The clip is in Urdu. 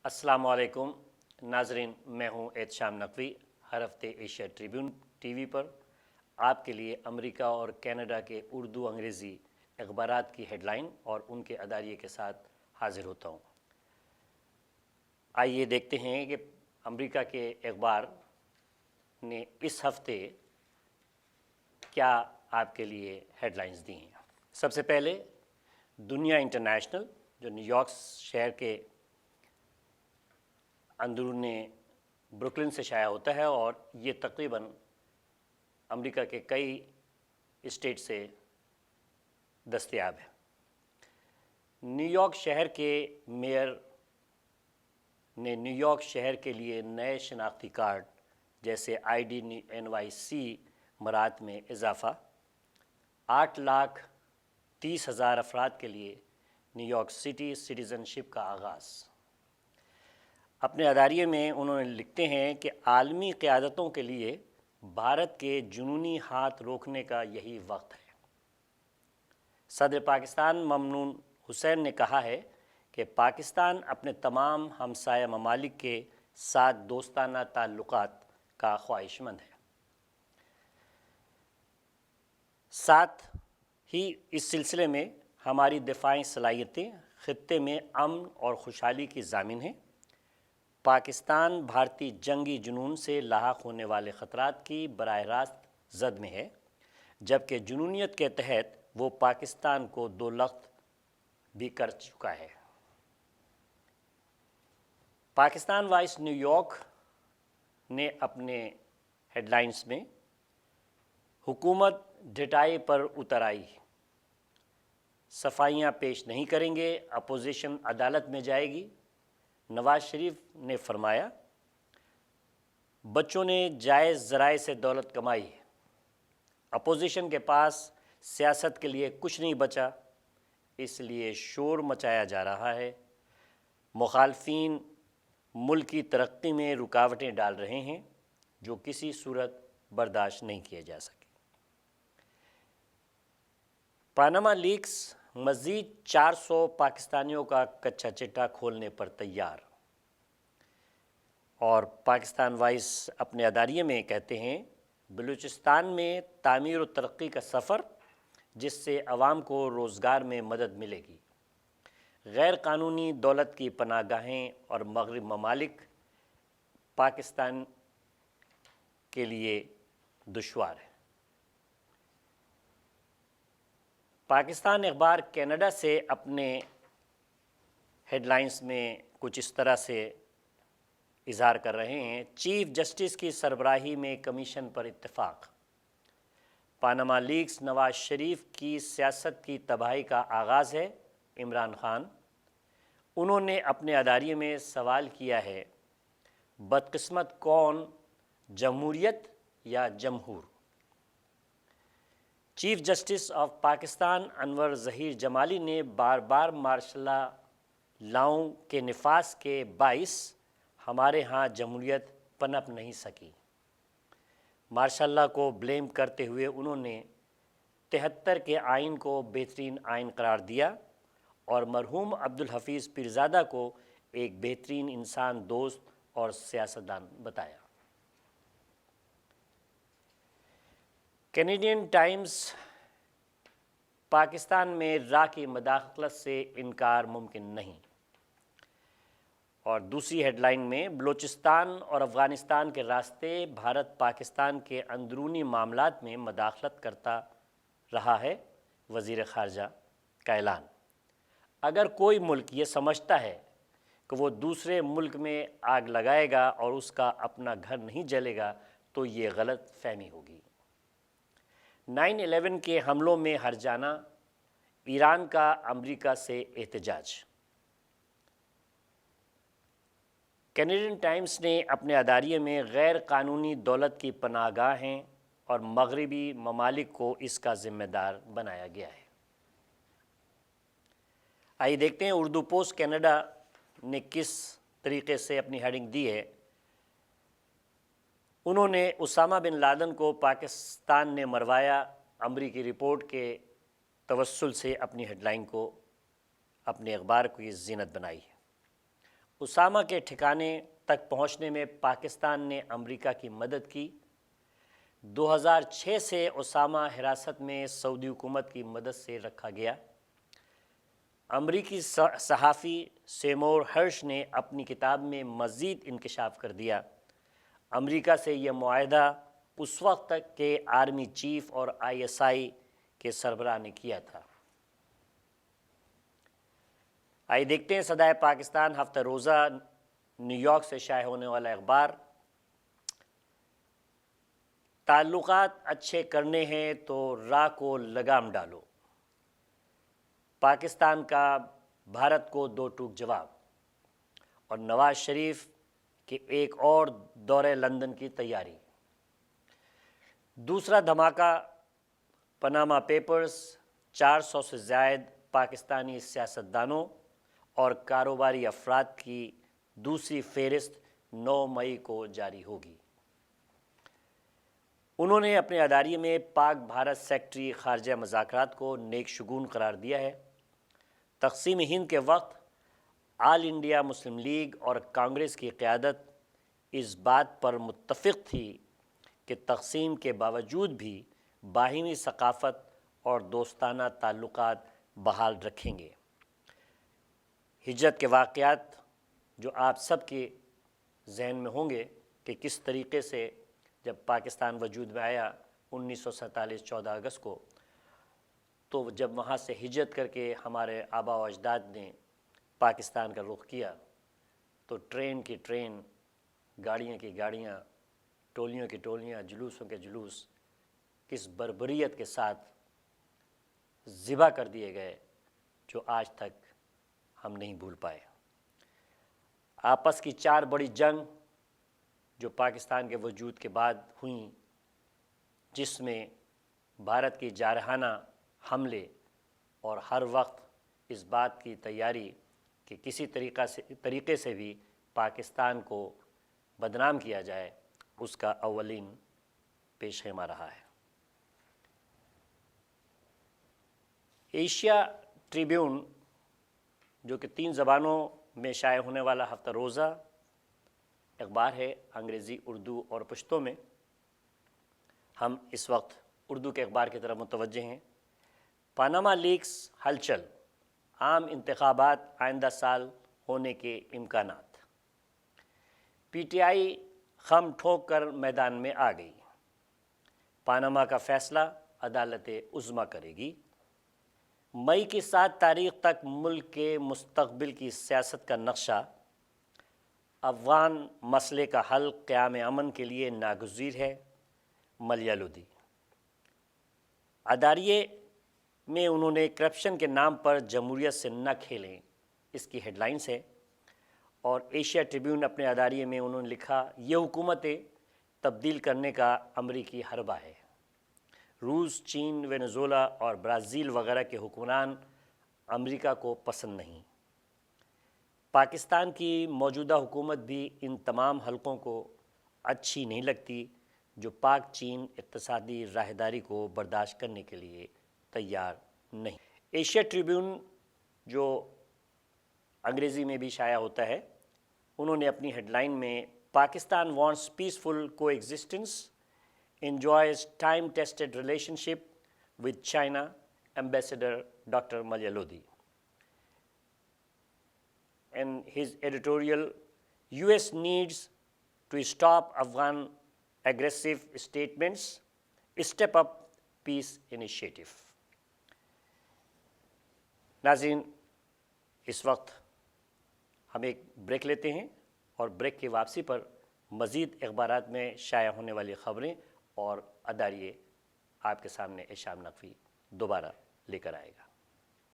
السلام علیکم ناظرین، میں ہوں احتشام نقوی۔ ہر ہفتے ایشیا ٹریبیون ٹی وی پر آپ کے لیے امریکہ اور کینیڈا کے اردو انگریزی اخبارات کی ہیڈ لائن اور ان کے اداریے کے ساتھ حاضر ہوتا ہوں۔ آئیے دیکھتے ہیں کہ امریکہ کے اخبار نے اس ہفتے کیا آپ کے لیے ہیڈ لائنز دی ہیں۔ سب سے پہلے دنیا انٹرنیشنل، جو نیو یارک شہر کے اندرون بروکلن سے شائع ہوتا ہے اور یہ تقریباً امریکہ کے کئی اسٹیٹ سے دستیاب ہے۔ نیو یارک شہر کے میئر نے نیو یارک شہر کے لیے نئے شناختی کارڈ جیسے ID/NYC مراعات میں اضافہ، 8,30,000 افراد کے لیے نیو یارک سٹی سٹیزن شپ کا آغاز۔ اپنے اداریے میں انہوں نے لکھتے ہیں کہ عالمی قیادتوں کے لیے بھارت کے جنونی ہاتھ روکنے کا یہی وقت ہے۔ صدر پاکستان ممنون حسین نے کہا ہے کہ پاکستان اپنے تمام ہمسایہ ممالک کے ساتھ دوستانہ تعلقات کا خواہش مند ہے۔ ساتھ ہی اس سلسلے میں ہماری دفاعی صلاحیتیں خطے میں امن اور خوشحالی کی ضامن ہیں۔ پاکستان بھارتی جنگی جنون سے لاحق ہونے والے خطرات کی براہ راست زد میں ہے، جبکہ جنونیت کے تحت وہ پاکستان کو دولخت بھی کر چکا ہے۔ پاکستان وائس نیو یارک نے اپنے ہیڈ لائنز میں حکومت ڈٹائی پر اتر آئی، صفائیاں پیش نہیں کریں گے، اپوزیشن عدالت میں جائے گی۔ نواز شریف نے فرمایا، بچوں نے جائز ذرائع سے دولت کمائی ہے، اپوزیشن کے پاس سیاست کے لیے کچھ نہیں بچا، اس لیے شور مچایا جا رہا ہے۔ مخالفین ملک کی ترقی میں رکاوٹیں ڈال رہے ہیں جو کسی صورت برداشت نہیں کیے جا سکے۔ پاناما لیکس مزید 400 پاکستانیوں کا کچا چٹا کھولنے پر تیار، اور پاکستان وائس اپنے اداریے میں کہتے ہیں، بلوچستان میں تعمیر و ترقی کا سفر جس سے عوام کو روزگار میں مدد ملے گی۔ غیر قانونی دولت کی پناہ گاہیں اور مغرب ممالک پاکستان کے لیے دشوار ہے۔ پاکستان اخبار کینیڈا سے اپنے ہیڈ لائنز میں کچھ اس طرح سے اظہار کر رہے ہیں، چیف جسٹس کی سربراہی میں کمیشن پر اتفاق۔ پاناما لیکس نواز شریف کی سیاست کی تباہی کا آغاز ہے۔ عمران خان، انہوں نے اپنے اداریے میں سوال کیا ہے، بدقسمت کون، جمہوریت یا جمہور؟ چیف جسٹس آف پاکستان انور ظہیر جمالی نے بار بار مارشل لاؤں کے نفاذ کے باعث ہمارے ہاں جمہوریت پنپ نہیں سکی۔ مارشل لاء کو بلیم کرتے ہوئے انہوں نے 73 کے آئین کو بہترین آئین قرار دیا اور مرحوم عبدالحفیظ پیرزادہ کو ایک بہترین انسان دوست اور سیاستدان بتایا۔ کینیڈین ٹائمز، پاکستان میں را کی مداخلت سے انکار ممکن نہیں، اور دوسری ہیڈ لائن میں بلوچستان اور افغانستان کے راستے بھارت پاکستان کے اندرونی معاملات میں مداخلت کرتا رہا ہے، وزیر خارجہ کا اعلان۔ اگر کوئی ملک یہ سمجھتا ہے کہ وہ دوسرے ملک میں آگ لگائے گا اور اس کا اپنا گھر نہیں جلے گا تو یہ غلط فہمی ہوگی۔ 9/11 کے حملوں میں ہرجانہ، ایران کا امریکہ سے احتجاج۔ کینیڈین ٹائمز نے اپنے اداریے میں غیر قانونی دولت کی پناہ گاہیں اور مغربی ممالک کو اس کا ذمہ دار بنایا گیا ہے۔ آئیے دیکھتے ہیں اردو پوسٹ کینیڈا نے کس طریقے سے اپنی ہیڈنگ دی ہے۔ انہوں نے اسامہ بن لادن کو پاکستان نے مروایا، امریکی رپورٹ کے توسل سے اپنی ہیڈ لائن کو اپنے اخبار کی زینت بنائی ہے۔ اسامہ کے ٹھکانے تک پہنچنے میں پاکستان نے امریکہ کی مدد کی۔ 2006 سے اسامہ حراست میں سعودی حکومت کی مدد سے رکھا گیا۔ امریکی صحافی سیمور ہرش نے اپنی کتاب میں مزید انکشاف کر دیا، امریکہ سے یہ معاہدہ اس وقت تک کے آرمی چیف اور ISI کے سربراہ نے کیا تھا۔ آئیے دیکھتے ہیں صدائے پاکستان ہفتہ روزہ نیو یارک سے شائع ہونے والا اخبار۔ تعلقات اچھے کرنے ہیں تو راہ کو لگام ڈالو، پاکستان کا بھارت کو دو ٹوک جواب، اور نواز شریف کے ایک اور دورہ لندن کی تیاری۔ دوسرا دھماکہ پاناما پیپرز، 400 سے زائد پاکستانی سیاستدانوں اور کاروباری افراد کی دوسری فہرست 9 مئی کو جاری ہوگی۔ انہوں نے اپنے اداریے میں پاک بھارت سیکٹری خارجہ مذاکرات کو نیک شگون قرار دیا ہے۔ تقسیم ہند کے وقت آل انڈیا مسلم لیگ اور کانگریس کی قیادت اس بات پر متفق تھی کہ تقسیم کے باوجود بھی باہمی ثقافت اور دوستانہ تعلقات بحال رکھیں گے۔ ہجرت کے واقعات جو آپ سب کے ذہن میں ہوں گے کہ کس طریقے سے جب پاکستان وجود میں آیا 1947 14 اگست کو، تو جب وہاں سے ہجرت کر کے ہمارے آبا و اجداد نے پاکستان کا رخ کیا تو ٹرین کی ٹرین، گاڑیاں کی گاڑیاں، ٹولیوں کی ٹولیاں، جلوسوں کے جلوس کس بربریت کے ساتھ ذبح کر دیے گئے جو آج تک ہم نہیں بھول پائے۔ آپس کی 4 بڑی جنگ جو پاکستان کے وجود کے بعد ہوئیں، جس میں بھارت کی جارحانہ حملے اور ہر وقت اس بات کی تیاری کہ کسی طریقے سے بھی پاکستان کو بدنام کیا جائے، اس کا اولین پیش خیمہ رہا ہے۔ ایشیا ٹریبیون جو کہ 3 زبانوں میں شائع ہونے والا ہفتہ روزہ اخبار ہے، انگریزی، اردو اور پشتو میں۔ ہم اس وقت اردو کے اخبار کی طرف متوجہ ہیں۔ پاناما لیکس ہلچل، عام انتخابات آئندہ سال ہونے کے امکانات۔ PTI خم ٹھوک کر میدان میں آ گئی، پاناما کا فیصلہ عدالت عظمیٰ کرے گی۔ مئی کی 7 تاریخ تک ملک کے مستقبل کی سیاست کا نقشہ، افغان مسئلے کا حل قیام امن کے لیے ناگزیر ہے، ملیہ لودھی۔ اداریے میں انہوں نے کرپشن کے نام پر جمہوریت سے نہ کھیلیں، اس کی ہیڈ لائنز ہے۔ اور ایشیا ٹریبیون اپنے اداریے میں انہوں نے لکھا، یہ حکومتیں تبدیل کرنے کا امریکی حربہ ہے۔ روس، چین، وینزویلا اور برازیل وغیرہ کے حکمران امریکہ کو پسند نہیں۔ پاکستان کی موجودہ حکومت بھی ان تمام حلقوں کو اچھی نہیں لگتی جو پاک چین اقتصادی راہداری کو برداشت کرنے کے لیے تیار نہیں۔ ایشیا ٹریبیون جو انگریزی میں بھی شائع ہوتا ہے، انہوں نے اپنی ہیڈ لائن میں پاکستان وانٹس پیسفل کو existence, enjoys time-tested relationship with China, Ambassador Dr. Mallya Lodhi. In his editorial, US needs to stop Afghan aggressive statements, step up peace initiative. ناظرین، اس وقت ہم ایک بریک لیتے ہیں اور بریک کی واپسی پر مزید اخبارات میں شائع ہونے والی خبریں اور اداریے آپ کے سامنے احشام نقوی دوبارہ لے کر آئے گا۔